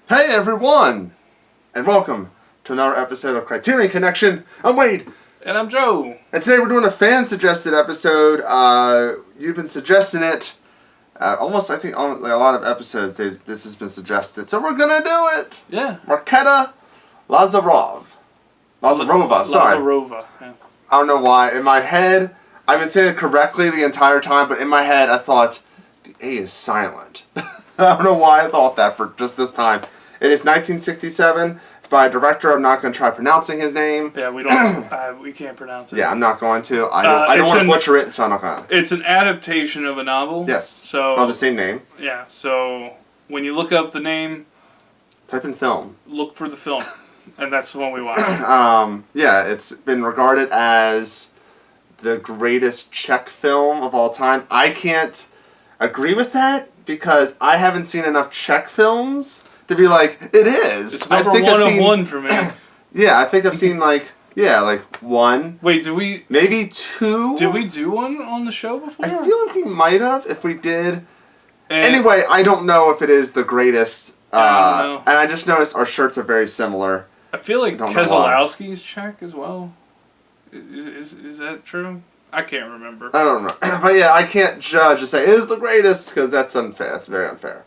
Hey everyone, and welcome to another episode of Criterion Connection. I'm Wade. And I'm Joe. And today we're doing a fan-suggested episode. You've been suggesting it. Almost, I think, on like a lot of episodes, this has been suggested. So we're going to do it. Yeah. Marketa Lazarová, sorry. Lazarová, yeah. I don't know why. In my head, I've been saying it correctly the entire time, but in my head I thought, the A is silent. I don't know why I thought that for just this time. It is 1967. It's by a director. I'm not going to try pronouncing his name. Yeah, we don't. We can't pronounce it. Yeah, I'm not going to. I don't want to butcher it, so I'm not going to. It's an adaptation of a novel. Yes. So. Oh, the same name. Yeah. So when you look up the name, type in film. Look for the film, and that's the one we watch. Yeah, it's been regarded as the greatest Czech film of all time. I can't agree with that because I haven't seen enough Czech films to be like, it is. It's number one for me. Yeah, I think I've seen like one. Wait, did we? Maybe two? Did we do one on the show before? I feel like we might have. If we did. Anyway, I don't know if it is the greatest. I don't know. And I just noticed our shirts are very similar. I feel like Keselowski's Czech as well. Is that true? I can't remember. I don't know. But yeah, I can't judge and say it is the greatest because that's unfair. That's very unfair.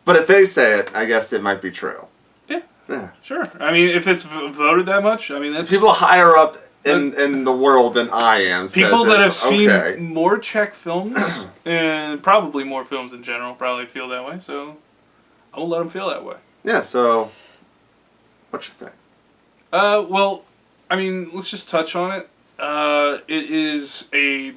But if they say it, I guess it might be true. Yeah. Yeah. Sure. I mean, if it's voted that much, I mean, that's... People higher up in the world than I am. People that have seen more Czech films, and probably more films in general, probably feel that way. So, I will let them feel that way. Yeah, so... What you think? Well, I mean, let's just touch on it. It is a,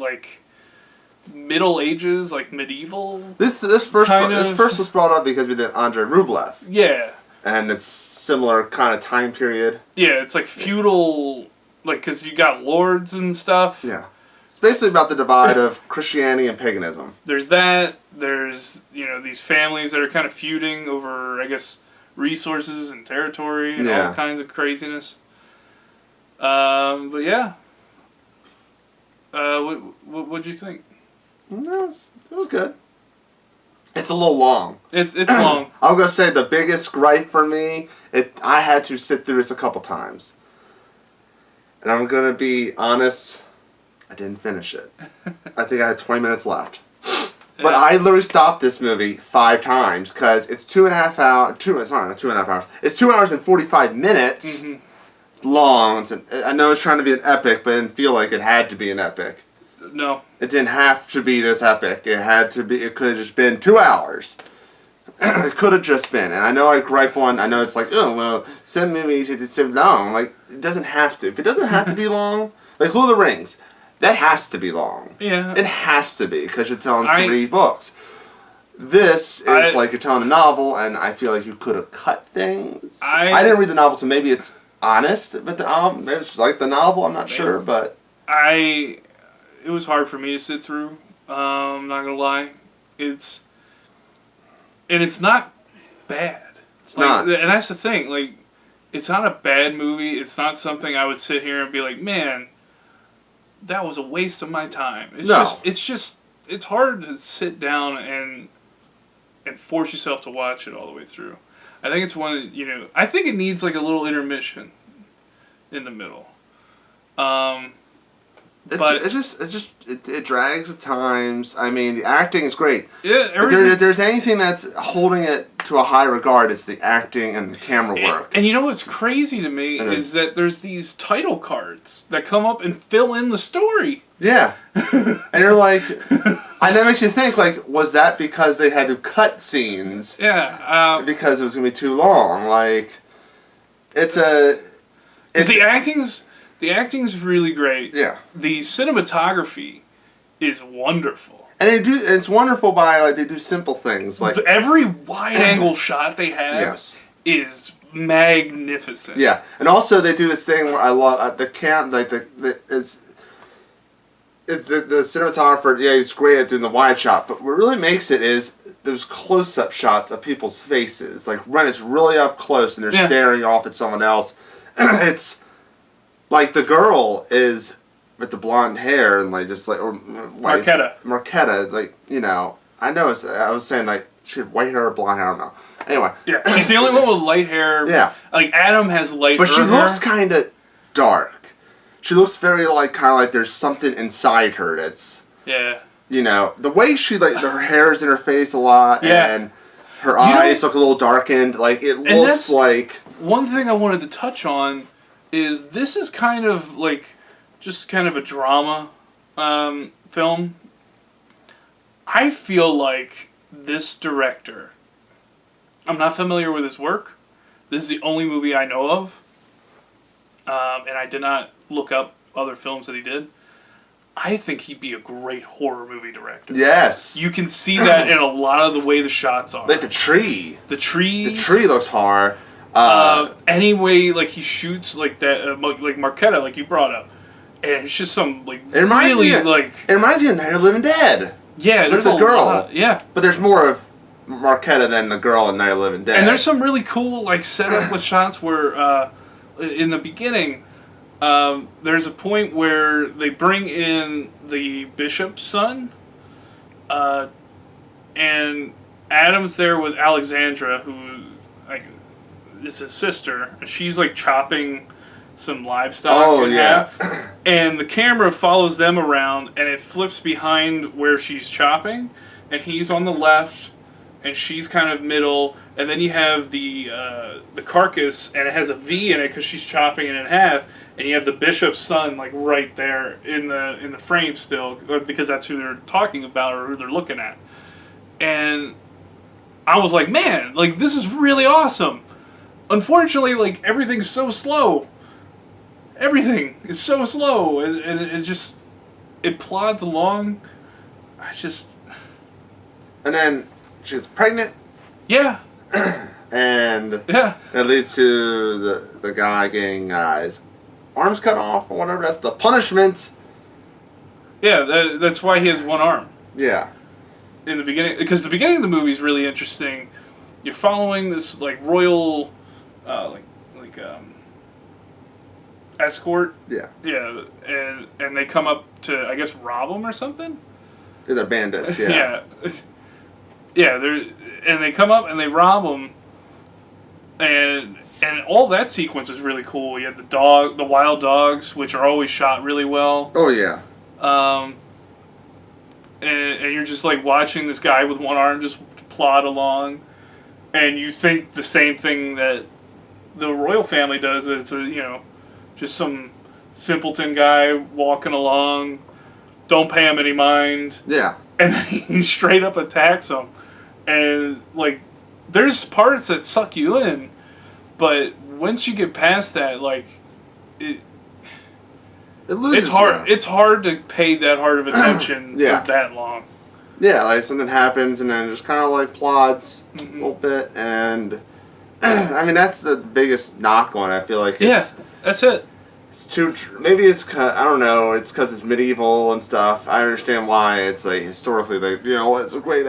Middle Ages, medieval. This first was brought up because we did Andrei Rublev. Yeah. And it's similar kind of time period. Yeah, it's feudal, because you got lords and stuff. Yeah. It's basically about the divide of Christianity and paganism. There's that. There's, these families that are kind of feuding over, I guess, resources and territory and all kinds of craziness. But yeah. What'd you think? No, it was good. It's a little long. It's long. I'm gonna say the biggest gripe for me, I had to sit through this a couple times, and I'm gonna be honest, I didn't finish it. I think I had 20 minutes left, but I literally stopped this movie 5 times because it's 2.5 hours. Not 2.5 hours. It's 2 hours and 45 minutes. Mm-hmm. It's long. I know it's trying to be an epic, but it didn't feel like it had to be an epic. No. It didn't have to be this epic. It could have just been 2 hours. It could have just been. And I know I gripe on, I know it's like, oh, well, some movies, it's so long. It doesn't have to. If it doesn't have to be long, like Lord of the Rings, that has to be long. Yeah. It has to be, because you're telling 3 books. This is like you're telling a novel, and I feel like you could have cut things. I didn't read the novel, so maybe it's honest, but maybe it's like the novel, I'm not sure, but... It was hard for me to sit through. I'm not gonna lie. It's not bad. It's not. And that's the thing. It's not a bad movie. It's not something I would sit here and be like, man, that was a waste of my time. It's hard to sit down and force yourself to watch it all the way through. I think it's one, I think it needs a little intermission in the middle. It drags at times. I mean, the acting is great. Yeah, if there's anything that's holding it to a high regard, it's the acting and the camera work. And what's crazy to me is that there's these title cards that come up and fill in the story. Yeah. And you're like, and that makes you think, was that because they had to cut scenes? Yeah. Because it was going to be too long. The acting's really great. Yeah. The cinematography is wonderful. And it's wonderful by they do simple things every wide angle shot they have is magnificent. Yeah. And also they do this thing where I love the cinematographer, he's great at doing the wide shot, but what really makes it is those close-up shots of people's faces. When it's really up close and they're staring off at someone else. It's the girl is with the blonde hair and Marketa. Marketa, I know I was saying she had white hair or blonde hair, I don't know. Anyway. Yeah, she's the only one with light hair. Yeah. Like, Adam has light hair. But she looks kind of dark. She looks very, like, kind of like there's something inside her that's... Yeah. You know, the way she, like, her hair's in her face a lot, and her eyes look a little darkened. Like, it looks like... One thing I wanted to touch on is this is kind of, like, just kind of a drama film. I feel like this director... I'm not familiar with his work. This is the only movie I know of. And I did not look up other films that he did. I think he'd be a great horror movie director. Yes. You can see that in a lot of the way the shots are. Like the tree. The tree. The tree looks hard. Anyway, like he shoots like that, like Marketa, like you brought up. And it's just some, like, it reminds really, me of, like... It reminds me of Night of the Living Dead. Yeah, there's a girl. Yeah. But there's more of Marketa than the girl in Night of the Living Dead. And there's some really cool, like, setup with shots where, in the beginning, there's a point where they bring in the bishop's son, and Adam's there with Alexandra, who, like, is his sister, and she's, like, chopping some livestock. Oh, yeah. And the camera follows them around, and it flips behind where she's chopping, and he's on the left, and she's kind of middle, and then you have the carcass, and it has a V in it because she's chopping it in half, and you have the bishop's son, like, right there in the frame still, because that's who they're talking about or who they're looking at. And I was like, man, like, this is really awesome. Unfortunately, like, everything's so slow. Everything is so slow, and it just, it plods along. And then she's pregnant. Yeah. And it leads to the guy getting his arms cut off or whatever. That's the punishment. Yeah, that's why he has one arm. Yeah. In the beginning, because the beginning of the movie is really interesting. You're following this, like, royal, escort. Yeah. Yeah, and they come up to, I guess, rob him or something. Yeah, they're bandits. Yeah. Yeah, and they come up and they rob him, and all that sequence is really cool. You have the wild dogs, which are always shot really well. Oh yeah. And you're just, like, watching this guy with one arm just plod along, and you think the same thing that the royal family does. That it's just some simpleton guy walking along, don't pay him any mind. Yeah. And then he straight up attacks him. And, like, there's parts that suck you in, but once you get past that, like, it loses. It's hard. You. It's hard to pay that hard of attention for that long. Yeah, like something happens and then it just kind of like plods a little bit, and I mean that's the biggest knock on it. I feel like that's it. It's too. Maybe it's I don't know. It's because it's medieval and stuff. I understand why it's like historically, like it's a great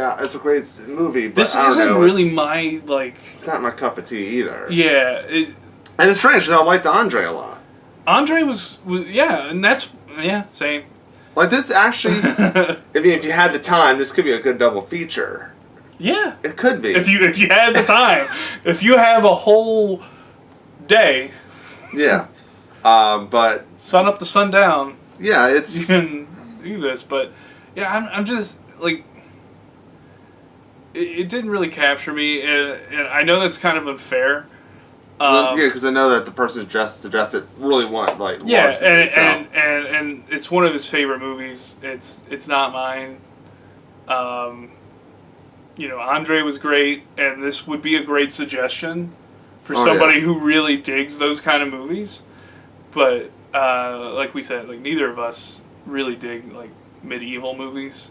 movie. But this isn't really my like. It's not my cup of tea either. Yeah, and it's strange because I liked Andre a lot. Andre was and that's same. Like this actually, I mean, if you had the time, this could be a good double feature. Yeah, it could be. If you had the time, if you have a whole day. Yeah. But sun up to sundown. Yeah, it's you can do this, but yeah, I'm just like it didn't really capture me, and I know that's kind of unfair. Because I know that the person who suggested it really and it's one of his favorite movies. It's not mine. Andre was great, and this would be a great suggestion for somebody who really digs those kind of movies. But like we said, like neither of us really dig like medieval movies,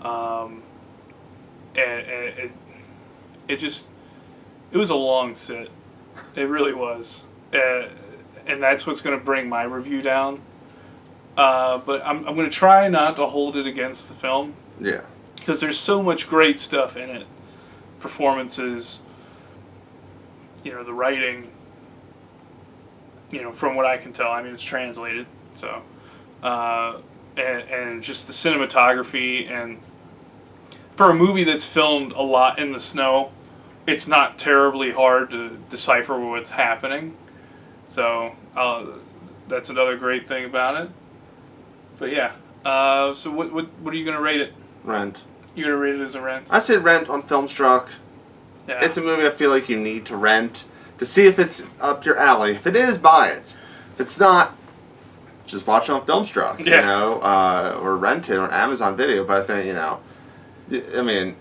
and it was a long sit. It really was, and that's what's going to bring my review down. But I'm going to try not to hold it against the film. Yeah. Because there's so much great stuff in it, performances. The writing. From what I can tell, I mean, it's translated, so, and just the cinematography, and for a movie that's filmed a lot in the snow, it's not terribly hard to decipher what's happening. So that's another great thing about it. But yeah, so what are you gonna rate it? Rent. You're gonna rate it as a rent? I say Rent on Filmstruck. Yeah. It's a movie I feel like you need to rent to see if it's up your alley. If it is, buy it. If it's not, just watch it on Filmstruck. Yeah. You know, or rent it on Amazon Video. But I think, you know, I mean,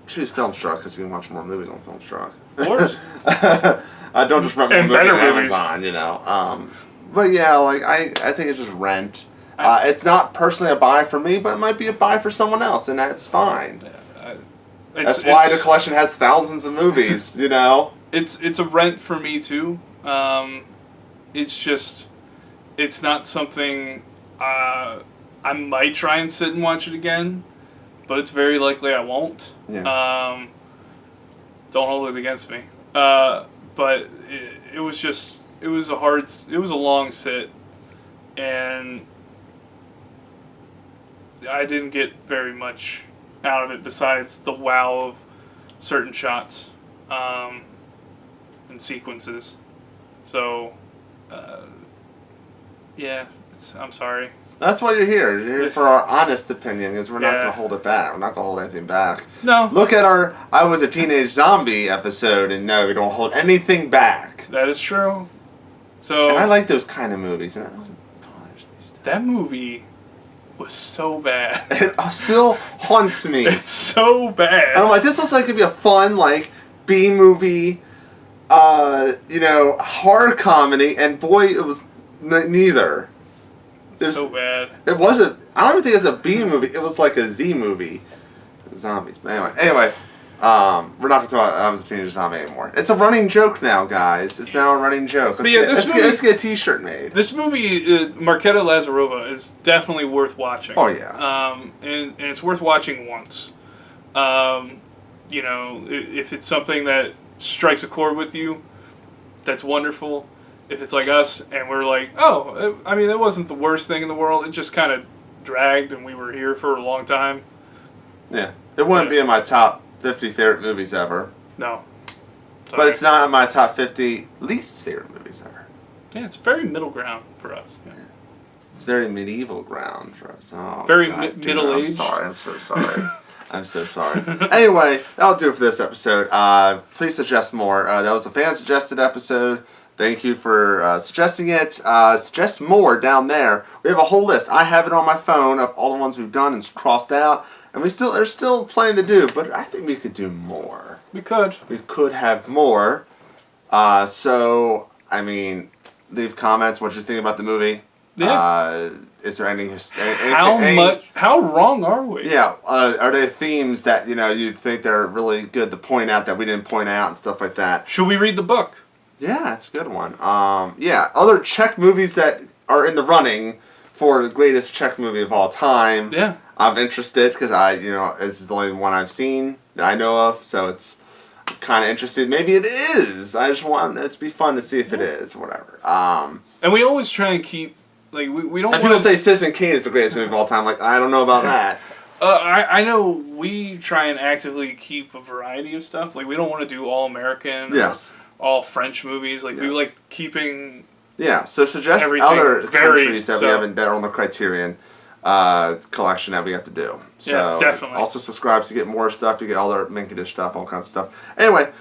choose Filmstruck because you can watch more movies on Filmstruck. Of course. Don't just rent And more movies better on movies. Amazon. You know. But yeah, like I think it's just Rent. It's not personally a buy for me, but it might be a buy for someone else, and that's fine. That's why the collection has thousands of movies, you know? It's a rent for me, too. It's just... It's not something... I might try and sit and watch it again, but it's very likely I won't. Yeah. Don't hold it against me. But it was just... It was a long sit, and I didn't get very much out of it besides the wow of certain shots and sequences. So, yeah, I'm sorry. That's why you're here. You're here for our honest opinion, because we're not Yeah. going to hold it back. We're not going to hold anything back. No. Look at our I Was a Teenage Zombie episode, and no, we don't hold anything back. That is true. So And I like those kind of movies, and it really bothers me still. that movie was so bad. It still haunts me. It's so bad. And I'm like, this looks like it'd be a fun, like, B-movie, you know, horror comedy, and boy, it was neither. So bad. It wasn't, I don't even think it's a B-movie, it was like a Z-movie. Zombies. But anyway, we're not going to talk about I Was a Teenage Zombie anymore. It's a running joke now, guys. It's now a running joke. Let's get a t-shirt made. This movie, Marketa Lazarová, is definitely worth watching. Oh, yeah. And it's worth watching once. You know, if it's something that strikes a chord with you, that's wonderful. If it's like us, and we're like, oh, I mean, it wasn't the worst thing in the world. It just kind of dragged, and we were here for a long time. Yeah. It wouldn't be in my top 50 favorite movies ever. No. Sorry. But it's not in my top 50 least favorite movies ever. Yeah, it's very middle ground for us. Yeah. It's very medieval ground for us. Oh, Very I'm middle-aged. sorry. I'm so sorry. I'm so sorry. Anyway, that'll do it for this episode. Please suggest more. That was a fan-suggested episode. Thank you for suggesting it. Suggest more down there. We have a whole list. I have it on my phone of all the ones we've done and crossed out. And there's still plenty to do, but I think we could do more. We could. We could have more. So, I mean, leave comments. What you think about the movie? Yeah. Is there any How wrong are we? Yeah. Are there themes that you think they're really good to point out that we didn't point out and stuff like that? Should we read the book? Yeah, that's a good one. Yeah. Other Czech movies that are in the running for the greatest Czech movie of all time. Yeah. I'm interested because this is the only one I've seen that I know of, so it's kind of interested. Maybe it is. I just want it to be fun to see if it is or whatever. And we always try and keep we don't. And people say Citizen Kane is the greatest movie of all time. Like, I don't know about that. I know we try and actively keep a variety of stuff. Like, we don't want to do all American. Yes. Or all French movies. Like, we like keeping. Yeah. So suggest other countries that we haven't that are on the Criterion collection that we have to do. So yeah, definitely. Also subscribe to get more stuff. You get all our Minkidish stuff, all kinds of stuff. Anyway,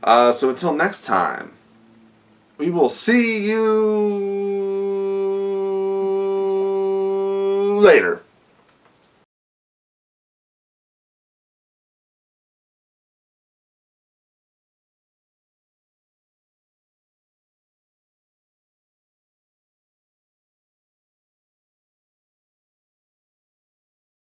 so until next time, we will see you later.